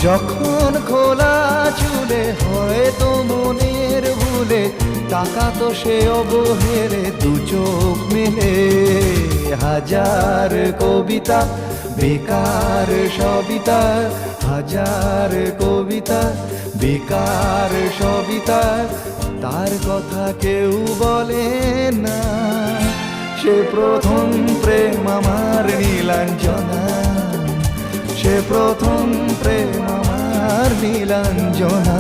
যখন খোলা চুলে হয়তো মনের ভুলে টাকা তো সে অবহেলে দু চোখ মেলে হাজার কবিতা বেকার সবিতা হাজার কবিতা বেকার সবিতা তার কথা কেউ বলে না সে প্রথম প্রেম আমার নীলাঞ্জনা সে প্রথম প্রেম আমার নীলাঞ্জনা